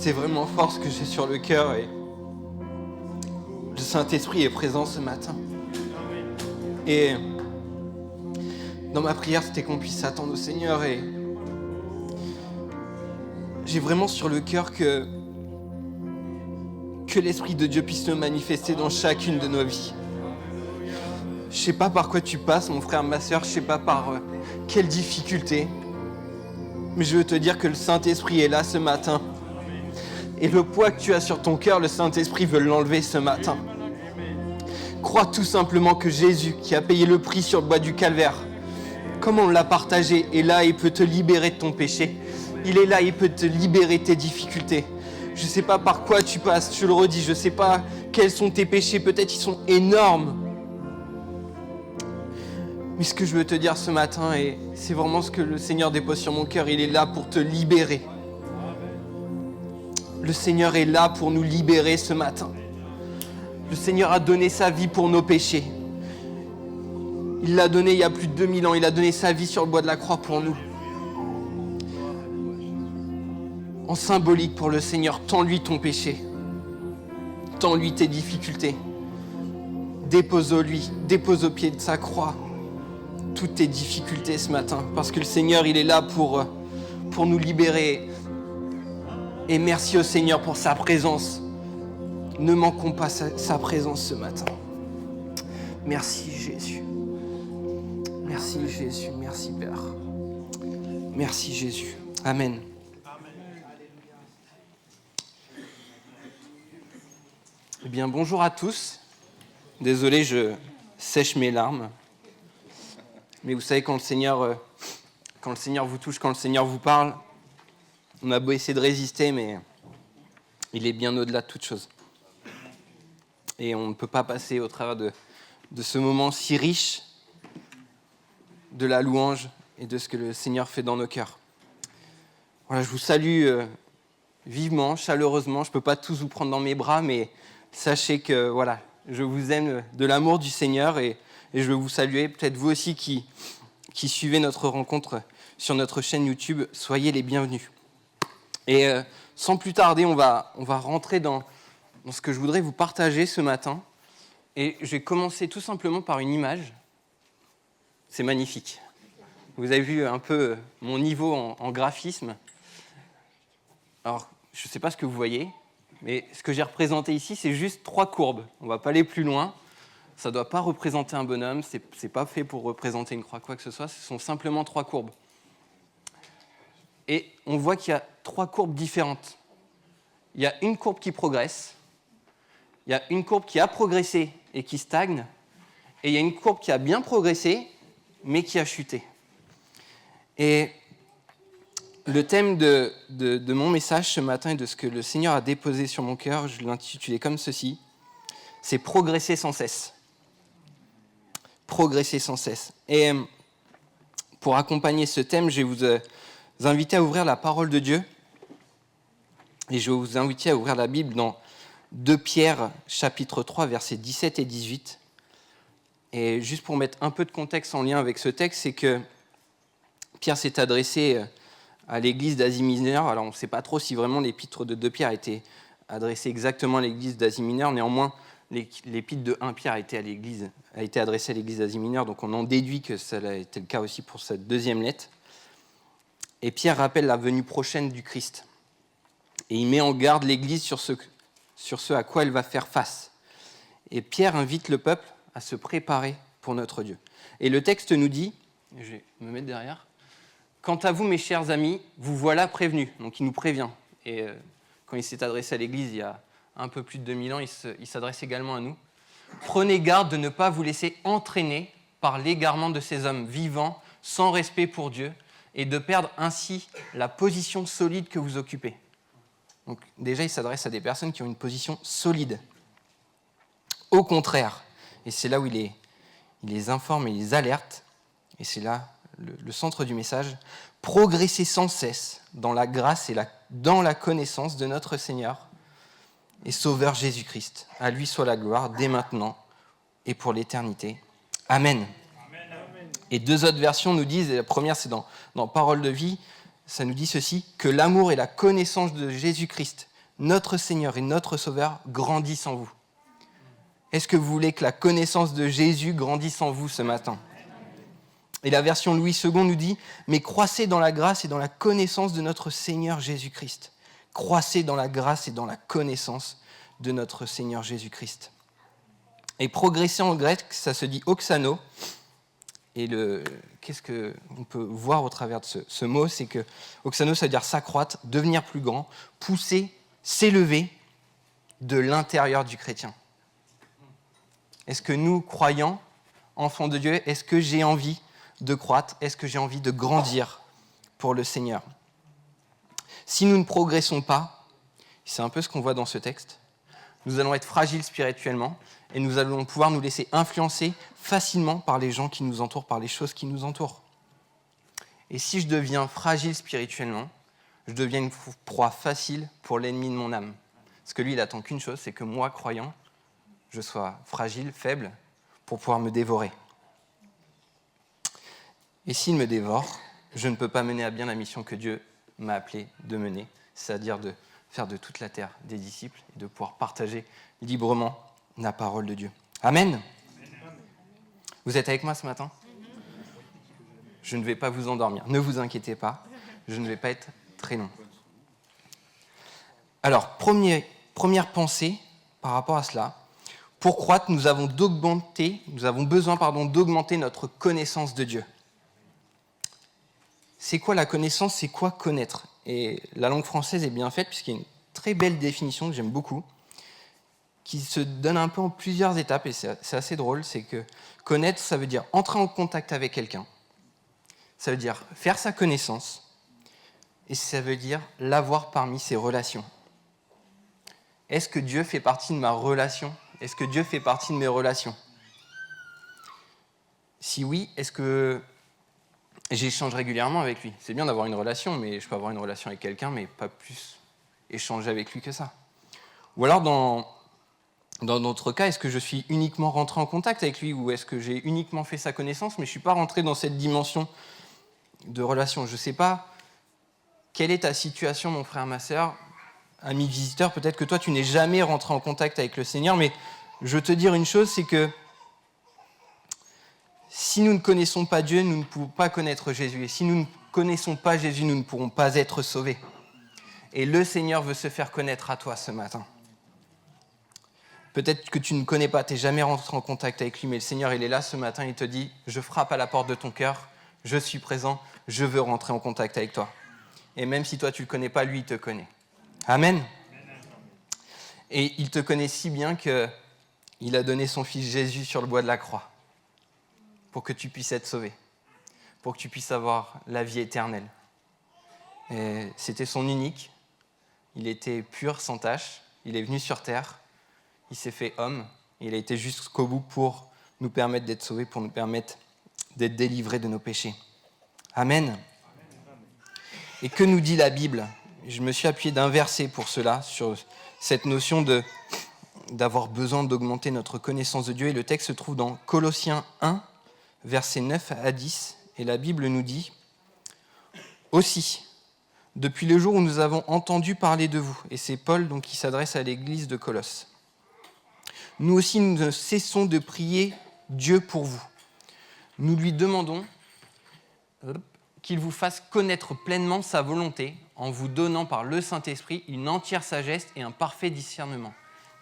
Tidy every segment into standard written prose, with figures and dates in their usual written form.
C'était vraiment fort ce que j'ai sur le cœur et le Saint-Esprit est présent ce matin. Et dans ma prière, c'était qu'on puisse s'attendre au Seigneur et j'ai vraiment sur le cœur que l'Esprit de Dieu puisse se manifester dans chacune de nos vies. Je sais pas par quoi tu passes, mon frère, ma sœur, je sais pas par quelle difficulté, mais je veux te dire que le Saint-Esprit est là ce matin. Et le poids que tu as sur ton cœur, le Saint-Esprit veut l'enlever ce matin. Crois tout simplement que Jésus, qui a payé le prix sur le bois du calvaire, comme on l'a partagé, est là et il peut te libérer de ton péché. Il est là, il peut te libérer de tes difficultés. Je ne sais pas par quoi tu passes, je le redis, je ne sais pas quels sont tes péchés, peut-être ils sont énormes. Mais ce que je veux te dire ce matin, et c'est vraiment ce que le Seigneur dépose sur mon cœur, il est là pour te libérer. Le Seigneur est là pour nous libérer ce matin. Le Seigneur a donné sa vie pour nos péchés. Il l'a donné il y a plus de 2000 ans, il a donné sa vie sur le bois de la croix pour nous. En symbolique pour le Seigneur, tends-lui ton péché. Tends-lui tes difficultés. Dépose au pied de sa croix toutes tes difficultés ce matin. Parce que le Seigneur, il est là pour nous libérer. Et merci au Seigneur pour sa présence. Ne manquons pas sa présence ce matin. Merci Jésus. Merci Jésus. Merci Père. Merci Jésus. Amen. Eh bien, bonjour à tous. Désolé, je sèche mes larmes. Mais vous savez, quand le Seigneur vous touche, quand le Seigneur vous parle, on a beau essayer de résister, mais il est bien au-delà de toute chose. Et on ne peut pas passer au travers de ce moment si riche de la louange et de ce que le Seigneur fait dans nos cœurs. Voilà, je vous salue vivement, chaleureusement. Je ne peux pas tous vous prendre dans mes bras, mais sachez que voilà, je vous aime de l'amour du Seigneur et je veux vous saluer. Peut-être vous aussi qui suivez notre rencontre sur notre chaîne YouTube, soyez les bienvenus. Et sans plus tarder, on va rentrer dans ce que je voudrais vous partager ce matin. Et je vais commencer tout simplement par une image. C'est magnifique. Vous avez vu un peu mon niveau en graphisme. Alors, je ne sais pas ce que vous voyez, mais ce que j'ai représenté ici, c'est juste 3 courbes. On ne va pas aller plus loin. Ça ne doit pas représenter un bonhomme. Ce n'est pas fait pour représenter une croix, quoi que ce soit. Ce sont simplement 3 courbes. Et on voit qu'il y a 3 courbes différentes. Il y a une courbe qui progresse, il y a une courbe qui a progressé et qui stagne, et il y a une courbe qui a bien progressé, mais qui a chuté. Et le thème de mon message ce matin et de ce que le Seigneur a déposé sur mon cœur, je l'ai intitulé comme ceci, c'est « Progresser sans cesse ». Progresser sans cesse. Et pour accompagner ce thème, je vais vous inviter à ouvrir la parole de Dieu. Et je vais vous inviter à ouvrir la Bible dans 2 Pierre, chapitre 3, versets 17 et 18. Et juste pour mettre un peu de contexte en lien avec ce texte, c'est que Pierre s'est adressé à l'église d'Asie mineure. Alors on ne sait pas trop si vraiment l'épître de 2 Pierre a été adressé exactement à l'église d'Asie mineure. Néanmoins, l'épître de 1 Pierre a été adressée à l'église d'Asie mineure. Donc on en déduit que ça a été le cas aussi pour cette deuxième lettre. Et Pierre rappelle la venue prochaine du Christ. Et il met en garde l'Église sur ce à quoi elle va faire face. Et Pierre invite le peuple à se préparer pour notre Dieu. Et le texte nous dit, je vais me mettre derrière, « Quant à vous, mes chers amis, vous voilà prévenus. » Donc il nous prévient. Et quand il s'est adressé à l'Église il y a un peu plus de 2000 ans, il s'adresse également à nous. « Prenez garde de ne pas vous laisser entraîner par l'égarement de ces hommes vivants, sans respect pour Dieu, et de perdre ainsi la position solide que vous occupez. » Donc déjà, il s'adresse à des personnes qui ont une position solide. Au contraire, et c'est là où il les informe et il les alerte, et c'est là le centre du message, progressez sans cesse dans la grâce et dans la connaissance de notre Seigneur et Sauveur Jésus-Christ. À lui soit la gloire dès maintenant et pour l'éternité. Amen. Et 2 autres versions nous disent, et la première c'est dans Parole de vie, ça nous dit ceci, que l'amour et la connaissance de Jésus-Christ notre Seigneur et notre Sauveur, grandisse en vous? Est-ce que vous voulez que la connaissance de Jésus grandisse en vous ce matin? Et la version Louis II nous dit « Mais croissez dans la grâce et dans la connaissance de notre Seigneur Jésus-Christ. » Croissez dans la grâce et dans la connaissance de notre Seigneur Jésus-Christ. Et progresser en grec, ça se dit « oxano ». Et qu'est-ce qu'on peut voir au travers de ce mot? C'est que oxano, ça veut dire s'accroître, devenir plus grand, pousser, s'élever de l'intérieur du chrétien. Est-ce que nous, croyants, enfants de Dieu, est-ce que j'ai envie de croître? Est-ce que j'ai envie de grandir pour le Seigneur? Si nous ne progressons pas, c'est un peu ce qu'on voit dans ce texte, nous allons être fragiles spirituellement et nous allons pouvoir nous laisser influencer facilement par les gens qui nous entourent, par les choses qui nous entourent. Et si je deviens fragile spirituellement, je deviens une proie facile pour l'ennemi de mon âme. Parce que lui, il attend qu'une chose, c'est que moi, croyant, je sois fragile, faible, pour pouvoir me dévorer. Et s'il me dévore, je ne peux pas mener à bien la mission que Dieu m'a appelé de mener, c'est-à-dire de faire de toute la terre des disciples et de pouvoir partager librement la parole de Dieu. Amen. Vous êtes avec moi ce matin? Je ne vais pas vous endormir. Ne vous inquiétez pas, je ne vais pas être très long. Alors, première pensée par rapport à cela. Pour croître, nous avons besoin d'augmenter notre connaissance de Dieu. C'est quoi la connaissance? C'est quoi connaître? Et la langue française est bien faite puisqu'il y a une très belle définition que j'aime beaucoup, qui se donne un peu en plusieurs étapes, et c'est assez drôle. C'est que connaître, ça veut dire entrer en contact avec quelqu'un, ça veut dire faire sa connaissance, et ça veut dire l'avoir parmi ses relations. Est-ce que Dieu fait partie de ma relation? Est-ce que Dieu fait partie de mes relations? Si oui, est-ce que j'échange régulièrement avec lui? C'est bien d'avoir une relation, mais je peux avoir une relation avec quelqu'un, mais pas plus échanger avec lui que ça. Ou alors, dans notre cas, est-ce que je suis uniquement rentré en contact avec lui, ou est-ce que j'ai uniquement fait sa connaissance, mais je ne suis pas rentré dans cette dimension de relation? Je ne sais pas quelle est ta situation, mon frère, ma sœur, ami visiteur. Peut-être que toi, tu n'es jamais rentré en contact avec le Seigneur, mais je veux te dire une chose, c'est que si nous ne connaissons pas Dieu, nous ne pouvons pas connaître Jésus. Et si nous ne connaissons pas Jésus, nous ne pourrons pas être sauvés. Et le Seigneur veut se faire connaître à toi ce matin. Peut-être que tu ne connais pas, tu n'es jamais rentré en contact avec lui, mais le Seigneur, il est là ce matin, il te dit « Je frappe à la porte de ton cœur, je suis présent, je veux rentrer en contact avec toi. » Et même si toi, tu ne le connais pas, lui, il te connaît. Amen. Et il te connaît si bien qu'il a donné son fils Jésus sur le bois de la croix pour que tu puisses être sauvé, pour que tu puisses avoir la vie éternelle. Et c'était son unique, il était pur, sans tache, il est venu sur terre, il s'est fait homme, il a été jusqu'au bout pour nous permettre d'être sauvés, pour nous permettre d'être délivrés de nos péchés. Amen. Et que nous dit la Bible? Je me suis appuyé d'un verset pour cela, sur cette notion d'avoir besoin d'augmenter notre connaissance de Dieu. Et le texte se trouve dans Colossiens 1, versets 9 à 10. Et la Bible nous dit « Aussi, depuis le jour où nous avons entendu parler de vous », et c'est Paul donc, qui s'adresse à l'église de Colosse, « nous aussi, nous ne cessons de prier Dieu pour vous. Nous lui demandons qu'il vous fasse connaître pleinement sa volonté en vous donnant par le Saint-Esprit une entière sagesse et un parfait discernement. »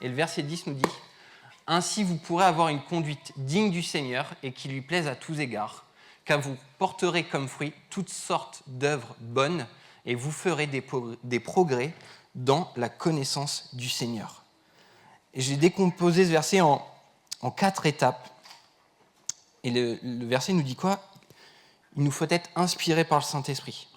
Et le verset 10 nous dit « Ainsi vous pourrez avoir une conduite digne du Seigneur et qui lui plaise à tous égards, car vous porterez comme fruit toutes sortes d'œuvres bonnes et vous ferez des progrès dans la connaissance du Seigneur. » Et j'ai décomposé ce verset en 4 étapes. Et le verset nous dit quoi? Il nous faut être inspirés par le Saint-Esprit.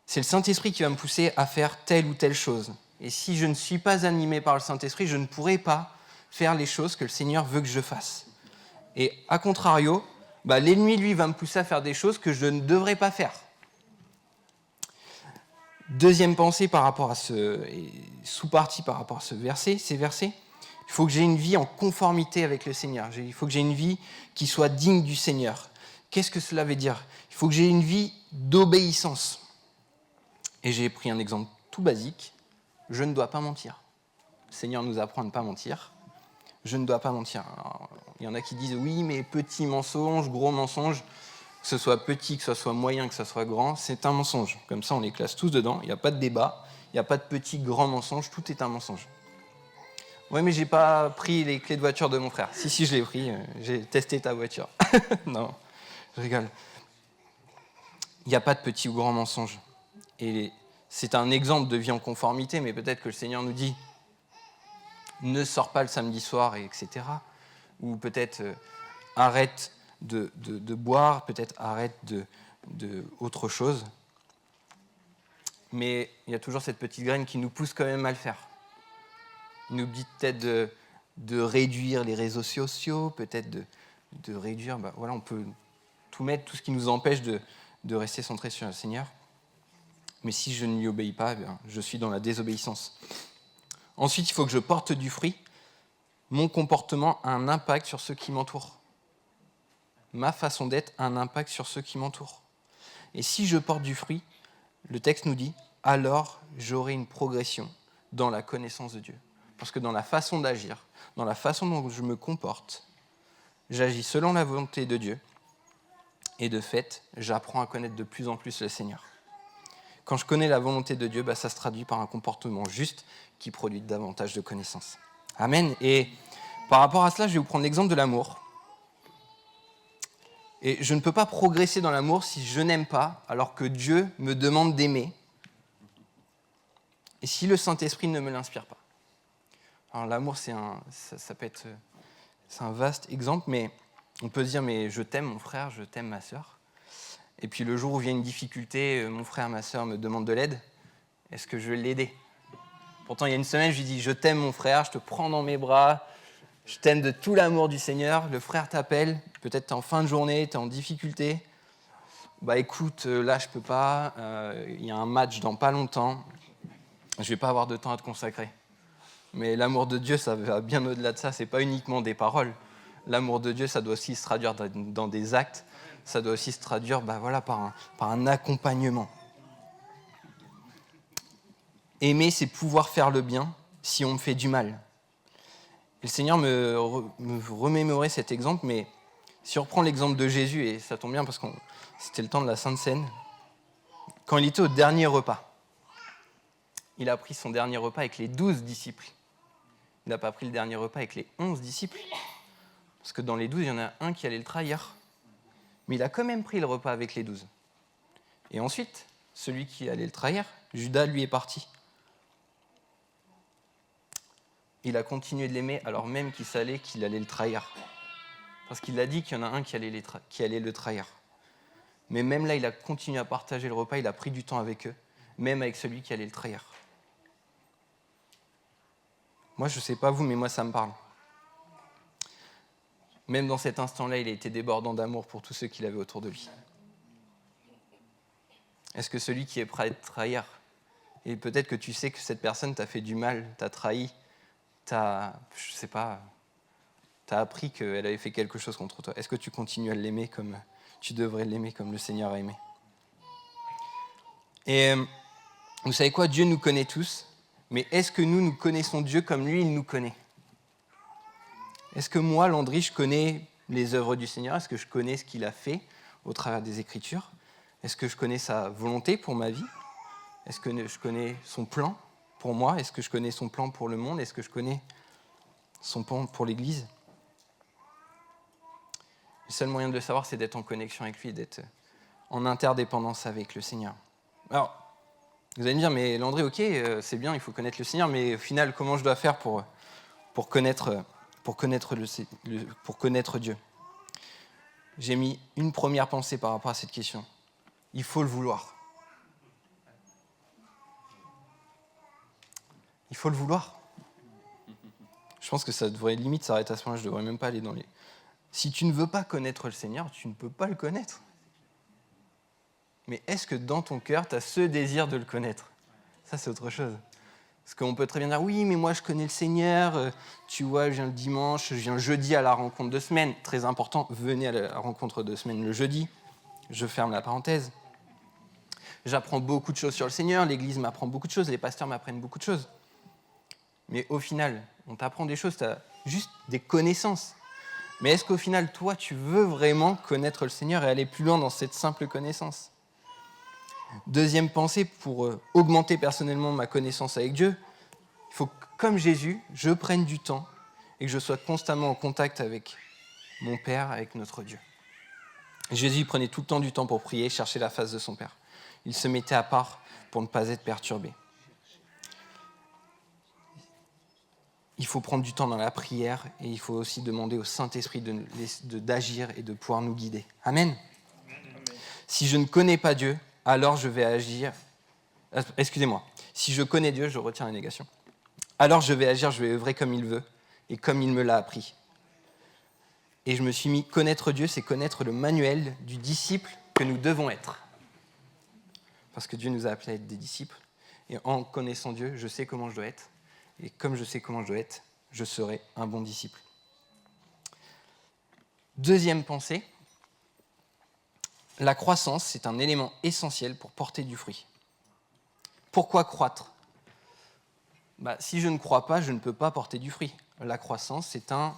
C'est le Saint-Esprit qui va me pousser à faire telle ou telle chose. Et si je ne suis pas animé par le Saint-Esprit, je ne pourrai pas faire les choses que le Seigneur veut que je fasse. Et à contrario, l'ennemi, lui, va me pousser à faire des choses que je ne devrais pas faire. Deuxième pensée par rapport à sous-partie par rapport à ces versets, il faut que j'ai une vie en conformité avec le Seigneur. Il faut que j'ai une vie qui soit digne du Seigneur. Qu'est-ce que cela veut dire? Il faut que j'ai une vie d'obéissance. Et j'ai pris un exemple tout basique, je ne dois pas mentir. Le Seigneur nous apprend à ne pas mentir. Je ne dois pas mentir. Alors, il y en a qui disent, oui, mais petit mensonge, gros mensonge, que ce soit petit, que ce soit moyen, que ce soit grand, c'est un mensonge. Comme ça, on les classe tous dedans, il n'y a pas de débat, il n'y a pas de petit, grand mensonge, tout est un mensonge. Ouais, mais j'ai pas pris les clés de voiture de mon frère. Si, je l'ai pris, j'ai testé ta voiture. Non, je rigole. Il n'y a pas de petit ou grand mensonge. Et c'est un exemple de vie en conformité, mais peut-être que le Seigneur nous dit ne sors pas le samedi soir, etc. Ou peut-être arrête de boire, peut-être arrête de autre chose. Mais il y a toujours cette petite graine qui nous pousse quand même à le faire. Il nous dit peut-être de réduire les réseaux sociaux, peut-être de réduire, voilà, on peut tout mettre, tout ce qui nous empêche de rester centré sur le Seigneur. Mais si je ne lui obéis pas, je suis dans la désobéissance. Ensuite, il faut que je porte du fruit. Mon comportement a un impact sur ceux qui m'entourent. Ma façon d'être a un impact sur ceux qui m'entourent. Et si je porte du fruit, le texte nous dit, alors j'aurai une progression dans la connaissance de Dieu. Parce que dans la façon d'agir, dans la façon dont je me comporte, j'agis selon la volonté de Dieu. Et de fait, j'apprends à connaître de plus en plus le Seigneur. Quand je connais la volonté de Dieu, ça se traduit par un comportement juste qui produit davantage de connaissances. Amen. Et par rapport à cela, je vais vous prendre l'exemple de l'amour. Et je ne peux pas progresser dans l'amour si je n'aime pas, alors que Dieu me demande d'aimer. Et si le Saint-Esprit ne me l'inspire pas. Alors l'amour, c'est un vaste exemple, mais on peut se dire, mais je t'aime mon frère, je t'aime ma sœur. Et puis le jour où vient une difficulté, mon frère, ma sœur me demandent de l'aide, est-ce que je vais l'aider ? Pourtant, il y a une semaine, je lui dis, je t'aime mon frère, je te prends dans mes bras, je t'aime de tout l'amour du Seigneur. Le frère t'appelle, peut-être tu es en fin de journée, tu es en difficulté. Écoute, là je peux pas, il y a un match dans pas longtemps, je vais pas avoir de temps à te consacrer. Mais l'amour de Dieu, ça va bien au-delà de ça, c'est pas uniquement des paroles. L'amour de Dieu, ça doit aussi se traduire dans des actes, ça doit aussi se traduire par un accompagnement. Aimer, c'est pouvoir faire le bien si on me fait du mal. Et le Seigneur me remémorait cet exemple, mais si on reprend l'exemple de Jésus, et ça tombe bien parce que c'était le temps de la Sainte Seine, quand il était au dernier repas, il a pris son dernier repas avec les 12 disciples. Il n'a pas pris le dernier repas avec les 11 disciples, parce que dans les 12, il y en a un qui allait le trahir. Mais il a quand même pris le repas avec les 12. Et ensuite, celui qui allait le trahir, Judas, lui est parti. Il a continué de l'aimer alors même qu'il savait qu'il allait le trahir. Parce qu'il a dit qu'il y en a un qui allait le trahir. Mais même là, il a continué à partager le repas, il a pris du temps avec eux, même avec celui qui allait le trahir. Moi, je ne sais pas vous, mais moi, ça me parle. Même dans cet instant-là, il a été débordant d'amour pour tous ceux qu'il avait autour de lui. Est-ce que celui qui est prêt à te trahir, et peut-être que tu sais que cette personne t'a fait du mal, t'a trahi, t'as appris qu'elle avait fait quelque chose contre toi. Est-ce que tu continues à l'aimer comme tu devrais l'aimer, comme le Seigneur a aimé ? Et vous savez quoi ? Dieu nous connaît tous, mais est-ce que nous connaissons Dieu comme lui, il nous connaît ? Est-ce que moi, Landry, je connais les œuvres du Seigneur ? Est-ce que je connais ce qu'il a fait au travers des Écritures ? Est-ce que je connais sa volonté pour ma vie ? Est-ce que je connais son plan pour moi ? Est-ce que je connais son plan pour le monde ? Est-ce que je connais son plan pour l'Église ? Le seul moyen de le savoir, c'est d'être en connexion avec lui, d'être en interdépendance avec le Seigneur. Alors, vous allez me dire, mais Landry, ok, c'est bien, il faut connaître le Seigneur, mais au final, comment je dois faire pour connaître Dieu ? J'ai mis une première pensée par rapport à cette question. Il faut le vouloir. Il faut le vouloir. Je pense que ça devrait limite s'arrêter à ce point-là, je ne devrais même pas aller dans les... Si tu ne veux pas connaître le Seigneur, tu ne peux pas le connaître. Mais est-ce que dans ton cœur, tu as ce désir de le connaître ? Ça, c'est autre chose. Parce qu'on peut très bien dire, oui, mais moi, je connais le Seigneur, tu vois, je viens le dimanche, je viens jeudi à la rencontre de semaine. Très important, venez à la rencontre de semaine le jeudi. Je ferme la parenthèse. j'apprends beaucoup de choses sur le Seigneur, l'Église m'apprend beaucoup de choses, les pasteurs m'apprennent beaucoup de choses. Mais au final, on t'apprend des choses, tu as juste des connaissances. Mais est-ce qu'au final, toi, tu veux vraiment connaître le Seigneur et aller plus loin dans cette simple connaissance ? Deuxième pensée, pour augmenter personnellement ma connaissance avec Dieu, il faut que, comme Jésus, je prenne du temps et que je sois constamment en contact avec mon Père, avec notre Dieu. Jésus prenait tout le temps du temps pour prier, chercher la face de son Père. Il se mettait à part pour ne pas être perturbé. Il faut prendre du temps dans la prière et il faut aussi demander au Saint-Esprit d'agir et de pouvoir nous guider. Amen. Si je ne connais pas Dieu, alors je vais agir... Excusez-moi. Si je connais Dieu, je retiens la négation. Alors je vais agir, je vais œuvrer comme il veut et comme il me l'a appris. Et je me suis mis, connaître Dieu, c'est connaître le manuel du disciple que nous devons être. Parce que Dieu nous a appelés à être des disciples. Et en connaissant Dieu, je sais comment je dois être. Et comme je sais comment je dois être, je serai un bon disciple. Deuxième pensée, la croissance, c'est un élément essentiel pour porter du fruit. Pourquoi croître ? Si je ne crois pas, je ne peux pas porter du fruit. La croissance, c'est un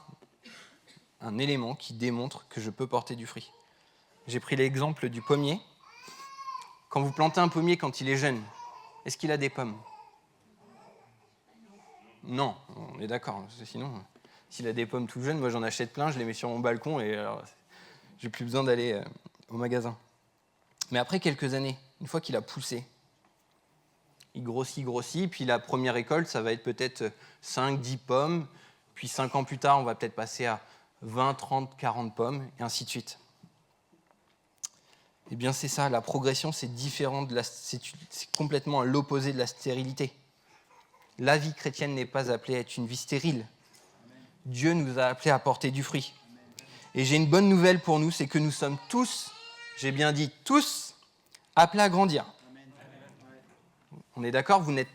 élément qui démontre que je peux porter du fruit. J'ai pris l'exemple du pommier. Quand vous plantez un pommier quand il est jeune, est-ce qu'il a des pommes ? Non, on est d'accord. Sinon, s'il a des pommes tout jeunes, moi j'en achète plein, je les mets sur mon balcon et alors, j'ai plus besoin d'aller au magasin. Mais après quelques années, une fois qu'il a poussé, il grossit, puis la première récolte, ça va être peut-être 5, 10 pommes, puis 5 ans plus tard, on va peut-être passer à 20, 30, 40 pommes, et ainsi de suite. Eh bien c'est ça, la progression, c'est différent, c'est complètement à l'opposé de la stérilité. La vie chrétienne n'est pas appelée à être une vie stérile. Dieu nous a appelés à porter du fruit. Et j'ai une bonne nouvelle pour nous, c'est que nous sommes tous, j'ai bien dit tous, appelés à grandir. On est d'accord, il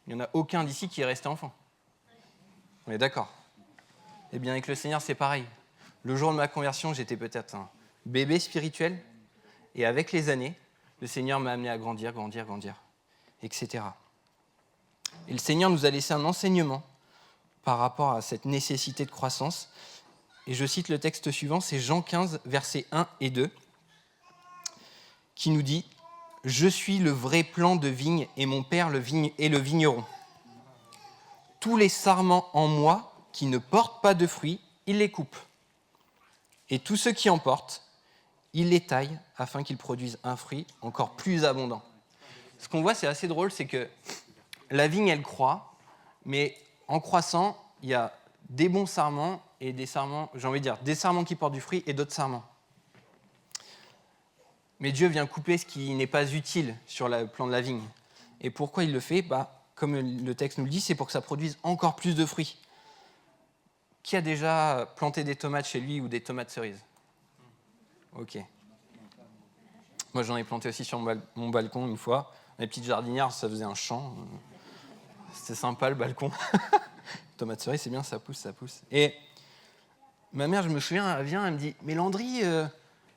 n'y en a aucun d'ici qui est resté enfant. On est d'accord. Eh bien, avec le Seigneur, c'est pareil. Le jour de ma conversion, j'étais peut-être un bébé spirituel. Et avec les années, le Seigneur m'a amené à grandir, etc. Et le Seigneur nous a laissé un enseignement par rapport à cette nécessité de croissance. Et je cite le texte suivant, c'est Jean 15, versets 1 et 2, qui nous dit « Je suis le vrai plant de vigne et mon Père est le vigneron. Tous les sarments en moi qui ne portent pas de fruits, il les coupe. Et tous ceux qui en portent, il les taille afin qu'ils produisent un fruit encore plus abondant. » Ce qu'on voit, c'est assez drôle, c'est que la vigne, elle croît, mais en croissant, il y a des bons sarments et des sarments, des sarments qui portent du fruit et d'autres sarments. Mais Dieu vient couper ce qui n'est pas utile sur le plan de la vigne. Et pourquoi il le fait ? Comme le texte nous le dit, c'est pour que ça produise encore plus de fruits. Qui a déjà planté des tomates chez lui ou des tomates cerises ? Ok. Moi, j'en ai planté aussi sur mon balcon une fois. Les petites jardinières, ça faisait un champ. C'était sympa, le balcon. Tomates cerises, c'est bien, ça pousse. Et ma mère, je me souviens, elle vient, elle me dit « Mais Landry,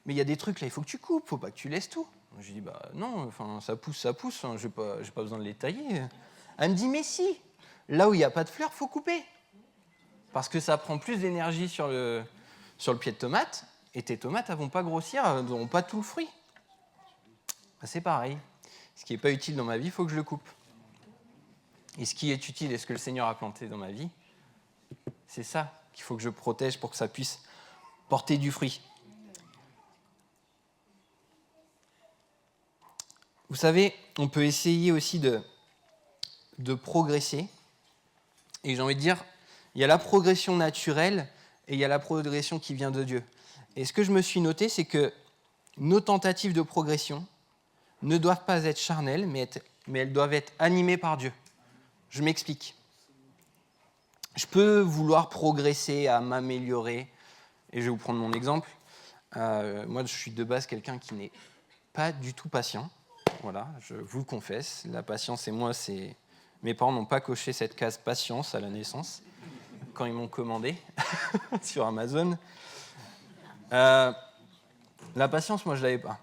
mais il y a des trucs là, il faut que tu coupes, faut pas que tu laisses tout. » Je dis « Non, ça pousse, j'ai pas besoin de les tailler. » Elle me dit « Mais si, là où il n'y a pas de fleurs, faut couper. Parce que ça prend plus d'énergie sur le pied de tomate, et tes tomates, elles vont pas grossir, elles n'auront pas tout le fruit. » C'est pareil. Ce qui n'est pas utile dans ma vie, il faut que je le coupe. Et ce qui est utile et ce que le Seigneur a planté dans ma vie, c'est ça qu'il faut que je protège pour que ça puisse porter du fruit. Vous savez, on peut essayer aussi de progresser. Et j'ai envie de dire, il y a la progression naturelle et il y a la progression qui vient de Dieu. Et ce que je me suis noté, c'est que nos tentatives de progression ne doivent pas être charnelles, mais elles doivent être animées par Dieu. Je m'explique. Je peux vouloir progresser, à m'améliorer, et je vais vous prendre mon exemple. Moi, je suis de base quelqu'un qui n'est pas du tout patient. Voilà, je vous le confesse. La patience et moi, mes parents n'ont pas coché cette case patience à la naissance quand ils m'ont commandé sur Amazon. La patience, moi, je ne l'avais pas.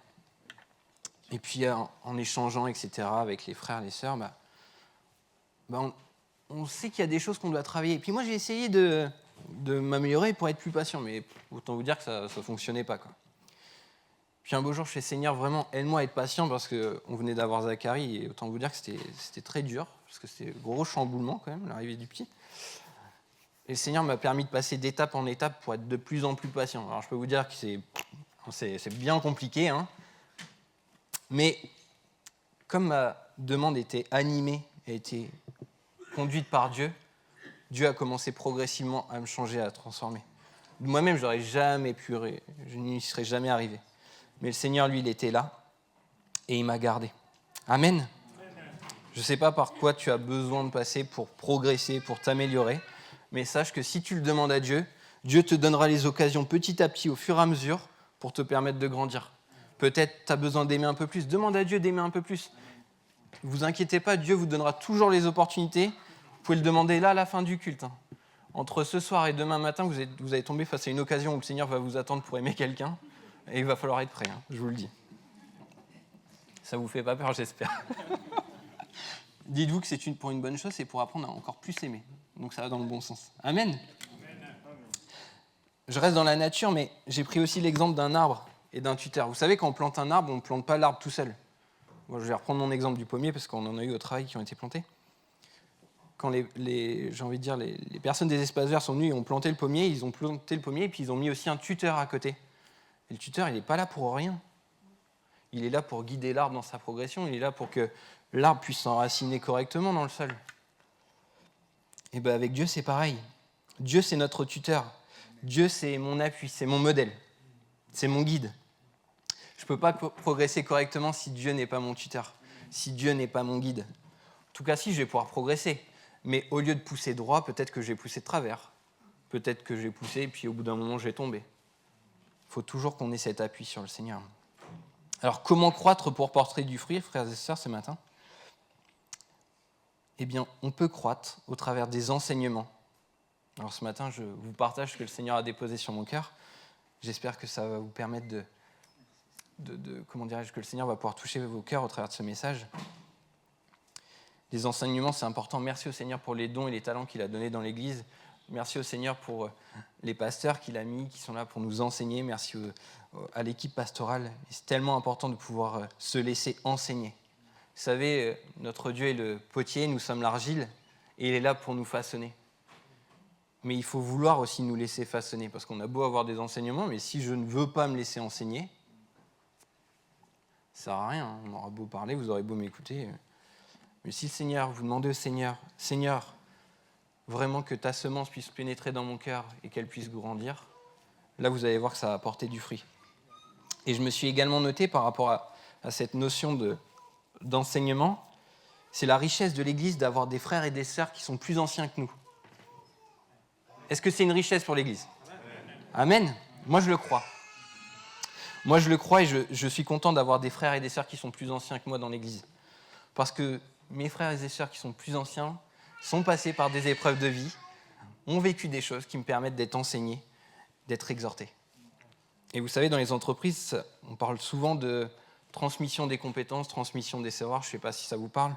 Et puis en échangeant, etc., avec les frères, les sœurs, on sait qu'il y a des choses qu'on doit travailler. Et puis moi, j'ai essayé de m'améliorer pour être plus patient, mais autant vous dire que ça ne fonctionnait pas, quoi. Puis un beau jour, je fais Seigneur, vraiment, aide-moi à être patient, parce qu'on venait d'avoir Zacharie, et autant vous dire que c'était très dur, parce que c'était un gros chamboulement quand même, l'arrivée du petit. Et le Seigneur m'a permis de passer d'étape en étape pour être de plus en plus patient. Alors je peux vous dire que c'est bien compliqué, hein, mais comme ma demande était animée, a été conduite par Dieu, Dieu a commencé progressivement à me changer, à transformer. Moi-même, je n'y serais jamais arrivé. Mais le Seigneur, lui, il était là et il m'a gardé. Amen. Je ne sais pas par quoi tu as besoin de passer pour progresser, pour t'améliorer, mais sache que si tu le demandes à Dieu, Dieu te donnera les occasions petit à petit, au fur et à mesure, pour te permettre de grandir. Peut-être tu as besoin d'aimer un peu plus. Demande à Dieu d'aimer un peu plus. Ne vous inquiétez pas, Dieu vous donnera toujours les opportunités. Vous pouvez le demander là à la fin du culte. Entre ce soir et demain matin, vous allez tomber face à une occasion où le Seigneur va vous attendre pour aimer quelqu'un. Et il va falloir être prêt, je vous le dis. Ça ne vous fait pas peur, j'espère. Dites-vous que c'est pour une bonne chose, c'est pour apprendre à encore plus aimer. Donc ça va dans le bon sens. Amen. Je reste dans la nature, mais j'ai pris aussi l'exemple d'un arbre et d'un tuteur. Vous savez, quand on plante un arbre, on ne plante pas l'arbre tout seul. Moi, je vais reprendre mon exemple du pommier, parce qu'on en a eu au travail qui ont été plantés. Quand les personnes des espaces verts sont venues et ont planté le pommier, ils ont planté le pommier et puis ils ont mis aussi un tuteur à côté. Et le tuteur, il n'est pas là pour rien. Il est là pour guider l'arbre dans sa progression, il est là pour que l'arbre puisse s'enraciner correctement dans le sol. Et bien avec Dieu, c'est pareil. Dieu, c'est notre tuteur. Dieu, c'est mon appui, c'est mon modèle, c'est mon guide. Je ne peux pas progresser correctement si Dieu n'est pas mon tuteur, si Dieu n'est pas mon guide. En tout cas, si, je vais pouvoir progresser. Mais au lieu de pousser droit, peut-être que je vais pousser de travers. Peut-être que je vais pousser et puis au bout d'un moment, je vais tomber. Il faut toujours qu'on ait cet appui sur le Seigneur. Alors, comment croître pour porter du fruit, frères et sœurs, ce matin ? Eh bien, on peut croître au travers des enseignements. Alors, ce matin, je vous partage ce que le Seigneur a déposé sur mon cœur. J'espère que ça va vous permettre que le Seigneur va pouvoir toucher vos cœurs au travers de ce message. Les enseignements, c'est important. Merci au Seigneur pour les dons et les talents qu'il a donnés dans l'Église. Merci au Seigneur pour les pasteurs qu'il a mis, qui sont là pour nous enseigner. Merci à l'équipe pastorale. C'est tellement important de pouvoir se laisser enseigner. Vous savez, notre Dieu est le potier, nous sommes l'argile, et il est là pour nous façonner. Mais il faut vouloir aussi nous laisser façonner, parce qu'on a beau avoir des enseignements, mais si je ne veux pas me laisser enseigner, ça ne sert à rien. On aura beau parler, vous aurez beau m'écouter. Mais si le Seigneur, vous demandez au Seigneur, Seigneur, vraiment que ta semence puisse pénétrer dans mon cœur et qu'elle puisse grandir, là vous allez voir que ça va porter du fruit. Et je me suis également noté par rapport à cette notion d'enseignement, c'est la richesse de l'Église d'avoir des frères et des sœurs qui sont plus anciens que nous. Est-ce que c'est une richesse pour l'Église ? Amen. Moi je le crois. Moi je le crois et je suis content d'avoir des frères et des sœurs qui sont plus anciens que moi dans l'Église. Parce que mes frères et sœurs qui sont plus anciens sont passés par des épreuves de vie, ont vécu des choses qui me permettent d'être enseigné, d'être exhorté. Et vous savez, dans les entreprises, on parle souvent de transmission des compétences, transmission des savoirs, je ne sais pas si ça vous parle,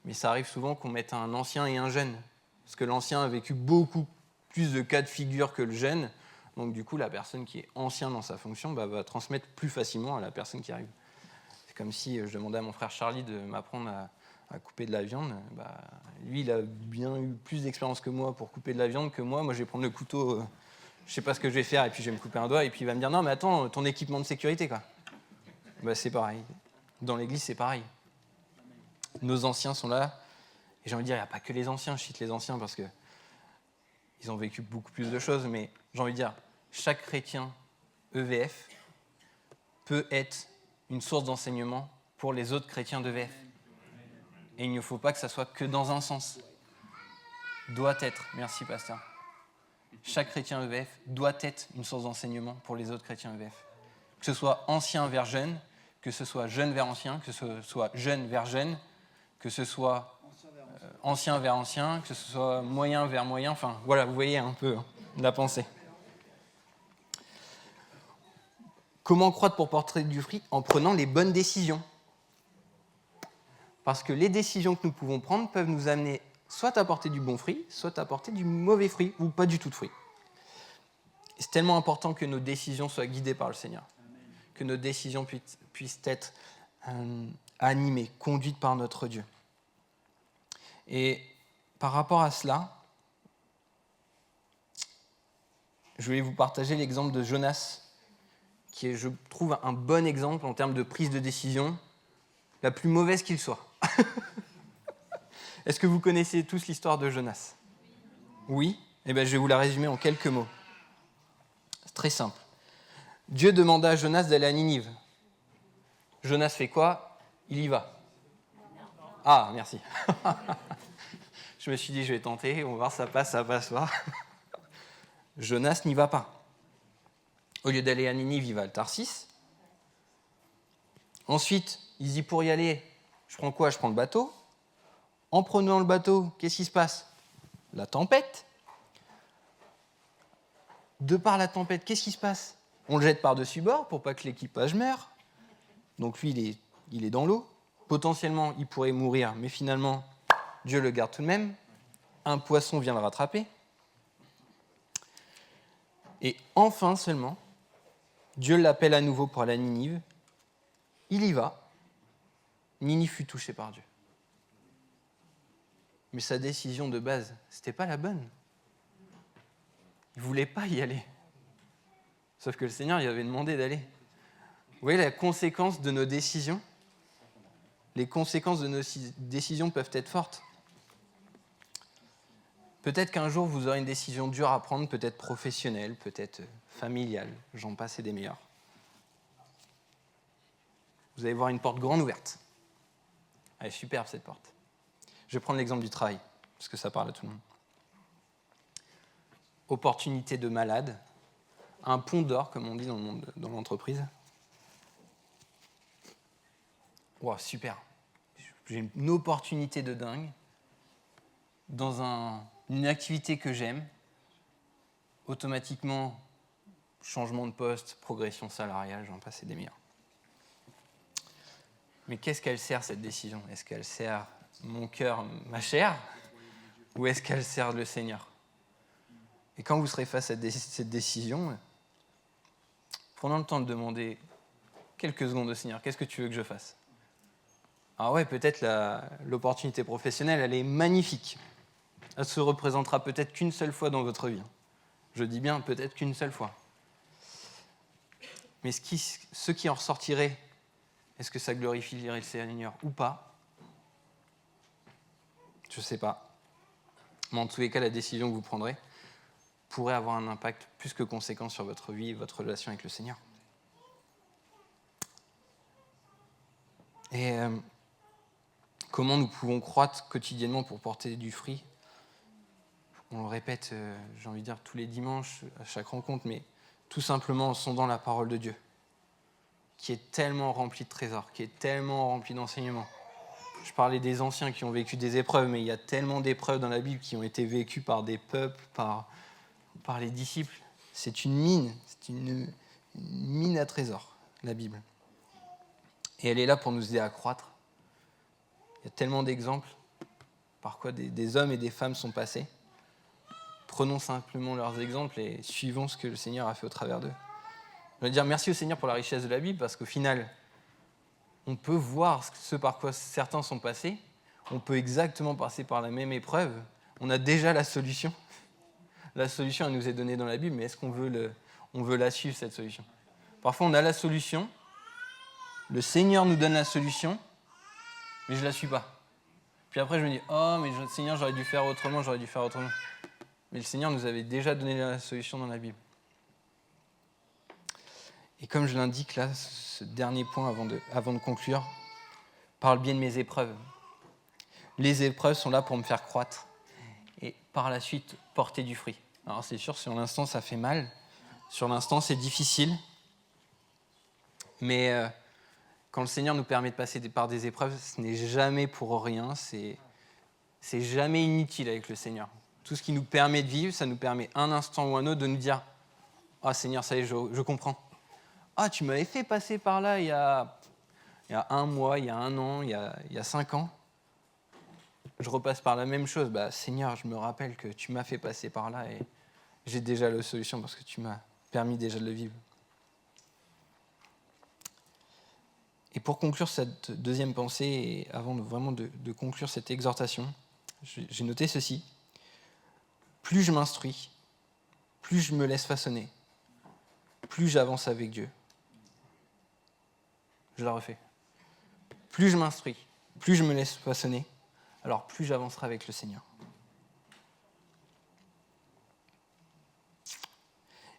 mais ça arrive souvent qu'on mette un ancien et un jeune, parce que l'ancien a vécu beaucoup plus de cas de figure que le jeune, donc du coup, la personne qui est ancienne dans sa fonction va transmettre plus facilement à la personne qui arrive. C'est comme si je demandais à mon frère Charlie de m'apprendre à couper de la viande. Lui, il a bien eu plus d'expérience que moi pour couper de la viande que moi. Moi, je vais prendre le couteau, je sais pas ce que je vais faire, et puis je vais me couper un doigt, et puis il va me dire « Non, mais attends, ton équipement de sécurité, quoi. » C'est pareil. Dans l'Église, c'est pareil. Nos anciens sont là, et j'ai envie de dire, il n'y a pas que les anciens, je cite les anciens parce qu'ils ont vécu beaucoup plus de choses, mais j'ai envie de dire, chaque chrétien EVF peut être une source d'enseignement pour les autres chrétiens d'EVF. Et il ne faut pas que ça soit que dans un sens. Doit être, merci pasteur. Chaque chrétien EVF doit être une source d'enseignement pour les autres chrétiens EVF. Que ce soit ancien vers jeune, que ce soit jeune vers ancien, que ce soit jeune vers jeune, que ce soit ancien vers ancien, que ce soit moyen vers moyen. Enfin, voilà, vous voyez un peu la pensée. Comment croître pour porter du fruit ? En prenant les bonnes décisions. Parce que les décisions que nous pouvons prendre peuvent nous amener soit à apporter du bon fruit, soit à apporter du mauvais fruit, ou pas du tout de fruit. C'est tellement important que nos décisions soient guidées par le Seigneur, que nos décisions puissent être animées, conduites par notre Dieu. Et par rapport à cela, je voulais vous partager l'exemple de Jonas, qui est, je trouve, un bon exemple en termes de prise de décision, la plus mauvaise qu'il soit. Est-ce que vous connaissez tous l'histoire de Jonas ? Oui ? Eh bien, je vais vous la résumer en quelques mots. C'est très simple. Dieu demanda à Jonas d'aller à Ninive. Jonas fait quoi ? Il y va. Ah, merci. Je me suis dit, je vais tenter, on va voir, ça passe pas. Jonas n'y va pas. Au lieu d'aller à Ninive, il va à Tarsis. Ensuite, il dit, pour y aller, je prends quoi ? Je prends le bateau. En prenant le bateau, qu'est-ce qui se passe ? La tempête. De par la tempête, qu'est-ce qui se passe ? On le jette par-dessus bord pour pas que l'équipage meure. Donc lui, il est dans l'eau. Potentiellement, il pourrait mourir, mais finalement, Dieu le garde tout de même. Un poisson vient le rattraper. Et enfin seulement, Dieu l'appelle à nouveau pour aller à Ninive. Il y va. Ninive fut touchée par Dieu. Mais sa décision de base, c'était pas la bonne. Il voulait pas y aller. Sauf que le Seigneur lui avait demandé d'aller. Vous voyez la conséquence de nos décisions ? Les conséquences de nos décisions peuvent être fortes. Peut-être qu'un jour, vous aurez une décision dure à prendre, peut-être professionnelle, peut-être familiale, j'en passe et des meilleurs. Vous allez voir une porte grande ouverte. Elle est superbe, cette porte. Je vais prendre l'exemple du travail, parce que ça parle à tout le monde. Opportunité de malade, un pont d'or, comme on dit dans le monde, dans l'entreprise. Wow, super. J'ai une opportunité de dingue dans une activité que j'aime. Automatiquement, changement de poste, progression salariale, j'en passe et des meilleurs. Mais qu'est-ce qu'elle sert, cette décision ? Est-ce qu'elle sert mon cœur, ma chair, ou est-ce qu'elle sert le Seigneur ? Et quand vous serez face à cette décision, prenons le temps de demander quelques secondes au Seigneur, qu'est-ce que tu veux que je fasse ? Ah ouais, peut-être l'opportunité professionnelle, elle est magnifique. Elle se représentera peut-être qu'une seule fois dans votre vie. Je dis bien peut-être qu'une seule fois. Mais ce qui en ressortirait, est-ce que ça glorifierait le Seigneur ou pas ? Je ne sais pas. Mais en tous les cas, la décision que vous prendrez pourrait avoir un impact plus que conséquent sur votre vie et votre relation avec le Seigneur. Et comment nous pouvons croître quotidiennement pour porter du fruit ? On le répète, j'ai envie de dire, tous les dimanches, à chaque rencontre, mais tout simplement en sondant la parole de Dieu, qui est tellement remplie de trésors, qui est tellement remplie d'enseignements. Je parlais des anciens qui ont vécu des épreuves, mais il y a tellement d'épreuves dans la Bible qui ont été vécues par des peuples, par les disciples. C'est une mine, c'est une mine à trésors, la Bible. Et elle est là pour nous aider à croître. Il y a tellement d'exemples par quoi des hommes et des femmes sont passés. Prenons simplement leurs exemples et suivons ce que le Seigneur a fait au travers d'eux. Je veux dire merci au Seigneur pour la richesse de la Bible, parce qu'au final, on peut voir ce par quoi certains sont passés. On peut exactement passer par la même épreuve. On a déjà la solution. La solution, elle nous est donnée dans la Bible, mais est-ce qu'on veut la suivre, cette solution ? Parfois, on a la solution. Le Seigneur nous donne la solution, mais je ne la suis pas. Puis après, je me dis, oh, mais Seigneur, j'aurais dû faire autrement. Mais le Seigneur nous avait déjà donné la solution dans la Bible. Et comme je l'indique là, ce dernier point avant de conclure, parle bien de mes épreuves. Les épreuves sont là pour me faire croître et par la suite porter du fruit. Alors c'est sûr, sur l'instant, ça fait mal. Sur l'instant, c'est difficile. Mais quand le Seigneur nous permet de passer par des épreuves, ce n'est jamais pour rien, c'est jamais inutile avec le Seigneur. Tout ce qui nous permet de vivre, ça nous permet un instant ou un autre de nous dire « Ah Seigneur, ça y est, je comprends. Tu m'avais fait passer par là il y a un mois, il y a un an, il y a 5 ans. je repasse par la même chose. Seigneur, je me rappelle que tu m'as fait passer par là et j'ai déjà la solution parce que tu m'as permis déjà de le vivre. Et pour conclure cette deuxième pensée, et avant de conclure cette exhortation, j'ai noté ceci. Plus je m'instruis, plus je me laisse façonner, plus j'avance avec Dieu. Je la refais. Plus je m'instruis, plus je me laisse façonner, alors plus j'avancerai avec le Seigneur.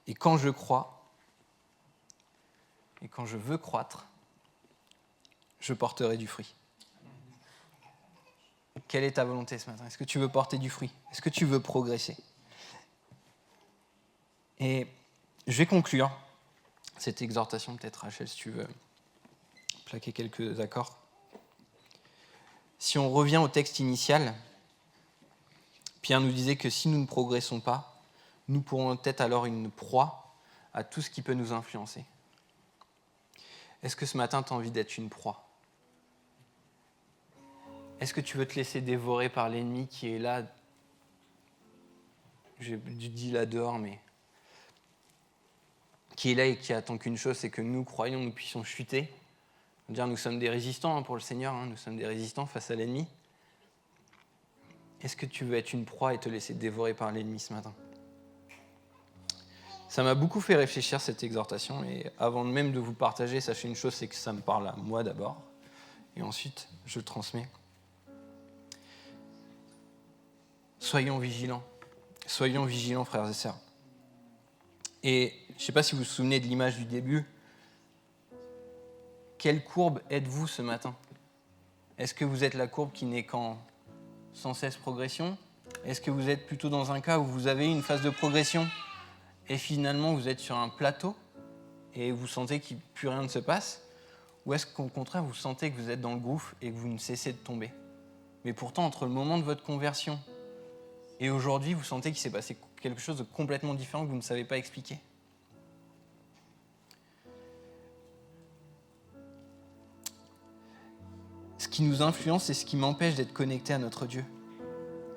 Et quand je crois, et quand je veux croître, je porterai du fruit. Quelle est ta volonté ce matin ? Est-ce que tu veux porter du fruit ? Est-ce que tu veux progresser ? Et je vais conclure cette exhortation, peut-être Rachel, si tu veux plaquer quelques accords. Si on revient au texte initial, Pierre nous disait que si nous ne progressons pas, nous pourrons être alors une proie à tout ce qui peut nous influencer. Est-ce que ce matin, tu as envie d'être une proie ? Est-ce que tu veux te laisser dévorer par l'ennemi qui est là, je dis là dehors, mais qui est là et qui attend qu'une chose, c'est que nous croyons, nous puissions chuter. Dire, nous sommes des résistants pour le Seigneur, nous sommes des résistants face à l'ennemi. Est-ce que tu veux être une proie et te laisser dévorer par l'ennemi ce matin ? Ça m'a beaucoup fait réfléchir cette exhortation, et avant même de vous partager, sachez une chose, c'est que ça me parle à moi d'abord, et ensuite je le transmets. Soyons vigilants, frères et sœurs. Et je ne sais pas si vous vous souvenez de l'image du début. Quelle courbe êtes-vous ce matin ? Est-ce que vous êtes la courbe qui n'est qu'en sans cesse progression ? Est-ce que vous êtes plutôt dans un cas où vous avez une phase de progression et finalement vous êtes sur un plateau et vous sentez que plus rien ne se passe ? Ou est-ce qu'au contraire vous sentez que vous êtes dans le gouffre et que vous ne cessez de tomber ? Mais pourtant, entre le moment de votre conversion et aujourd'hui, vous sentez qu'il s'est passé quelque chose de complètement différent que vous ne savez pas expliquer. Ce qui nous influence et ce qui m'empêche d'être connecté à notre Dieu,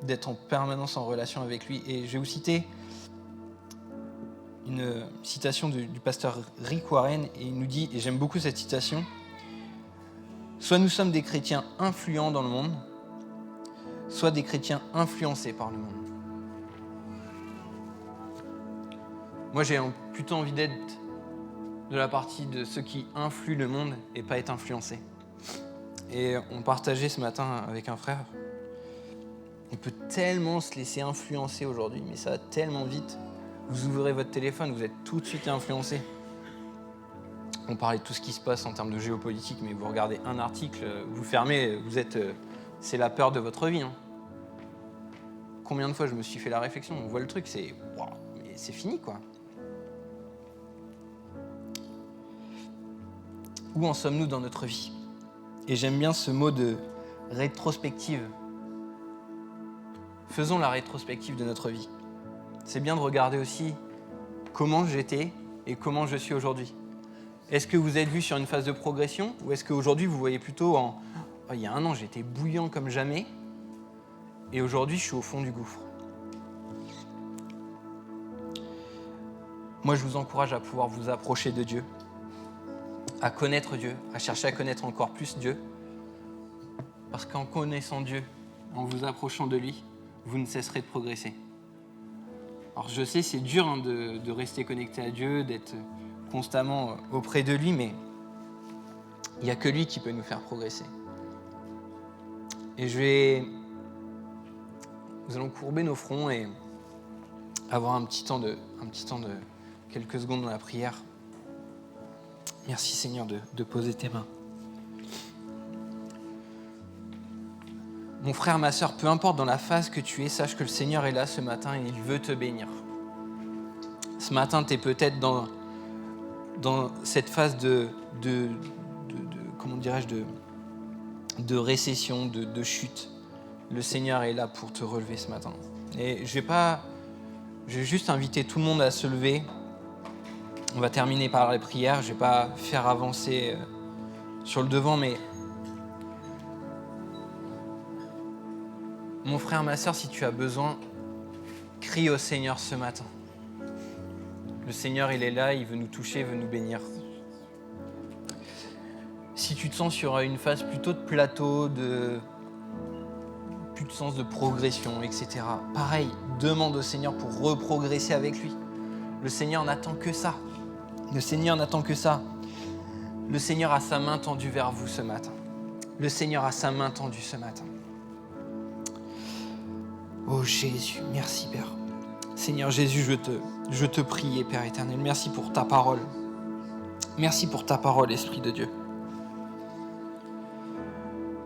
d'être en permanence en relation avec lui. Et je vais vous citer une citation du pasteur Rick Warren, et il nous dit, et j'aime beaucoup cette citation, « Soit nous sommes des chrétiens influents dans le monde, soit des chrétiens influencés par le monde. » Moi, j'ai plutôt envie d'être de la partie de ceux qui influent le monde et pas être influencés. Et on partageait ce matin avec un frère. On peut tellement se laisser influencer aujourd'hui, mais ça va tellement vite. Vous ouvrez votre téléphone, vous êtes tout de suite influencé. On parlait de tout ce qui se passe en termes de géopolitique, mais vous regardez un article, vous fermez, c'est la peur de votre vie. Hein. Combien de fois je me suis fait la réflexion ? On voit le truc, mais c'est fini quoi. Où en sommes-nous dans notre vie ? Et j'aime bien ce mot de rétrospective. Faisons la rétrospective de notre vie. C'est bien de regarder aussi comment j'étais et comment je suis aujourd'hui. Est-ce que vous êtes vu sur une phase de progression ou est-ce qu'aujourd'hui vous voyez plutôt il y a un an j'étais bouillant comme jamais et aujourd'hui je suis au fond du gouffre. Moi je vous encourage à pouvoir vous approcher de Dieu, à connaître Dieu, à chercher à connaître encore plus Dieu, parce qu'en connaissant Dieu, en vous approchant de lui, vous ne cesserez de progresser. Alors je sais, c'est dur de rester connecté à Dieu, d'être constamment auprès de lui, mais il n'y a que lui qui peut nous faire progresser. Et nous allons courber nos fronts et avoir un petit temps de quelques secondes dans la prière. Merci Seigneur de poser tes mains. Mon frère, ma sœur, peu importe dans la phase que tu es, sache que le Seigneur est là ce matin et il veut te bénir. Ce matin, tu es peut-être dans cette phase de récession, de chute. Le Seigneur est là pour te relever ce matin. Et je vais juste inviter tout le monde à se lever. On va terminer par les prières. Je ne vais pas faire avancer sur le devant, mais Mon frère, ma sœur, si tu as besoin, crie au Seigneur ce matin. Le Seigneur, il est là, il veut nous toucher, il veut nous bénir. Si tu te sens sur une phase plutôt de plateau, plus de sens de progression, etc. Pareil, demande au Seigneur pour reprogresser avec lui. Le Seigneur n'attend que ça. Le Seigneur n'attend que ça. Le Seigneur a sa main tendue vers vous ce matin. Le Seigneur a sa main tendue ce matin. Oh Jésus, merci Père. Seigneur Jésus, je te prie, Père éternel. Merci pour ta parole. Merci pour ta parole, Esprit de Dieu.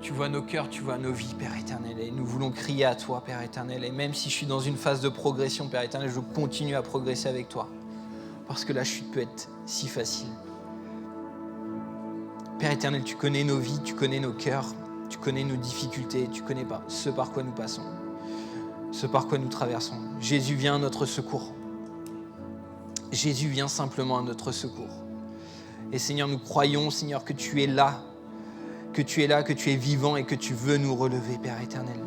Tu vois nos cœurs, tu vois nos vies, Père éternel. Et nous voulons crier à toi, Père éternel. Et même si je suis dans une phase de progression, Père éternel, je continue à progresser avec toi. Parce que la chute peut être si facile. Père éternel, tu connais nos vies, tu connais nos cœurs, tu connais nos difficultés, tu connais pas ce par quoi nous passons, ce par quoi nous traversons. Jésus vient à notre secours. Jésus vient simplement à notre secours. Et Seigneur, nous croyons, Seigneur, que tu es là, que tu es vivant et que tu veux nous relever, Père éternel.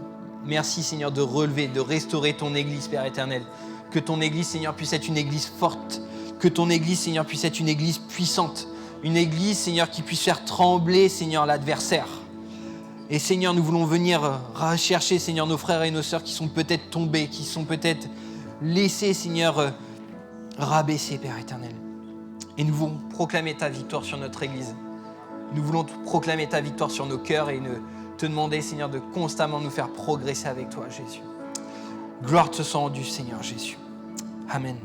Merci, Seigneur, de relever, de restaurer ton Église, Père éternel. Que ton Église, Seigneur, puisse être une Église forte. Que ton Église, Seigneur, puisse être une Église puissante. Une Église, Seigneur, qui puisse faire trembler, Seigneur, l'adversaire. Et Seigneur, nous voulons venir rechercher, Seigneur, nos frères et nos sœurs qui sont peut-être tombés, qui sont peut-être laissés, Seigneur, rabaisser, Père éternel. Et nous voulons proclamer ta victoire sur notre Église. Nous voulons proclamer ta victoire sur nos cœurs et te demander, Seigneur, de constamment nous faire progresser avec toi, Jésus. Gloire te soit rendue, Seigneur Jésus. Amen.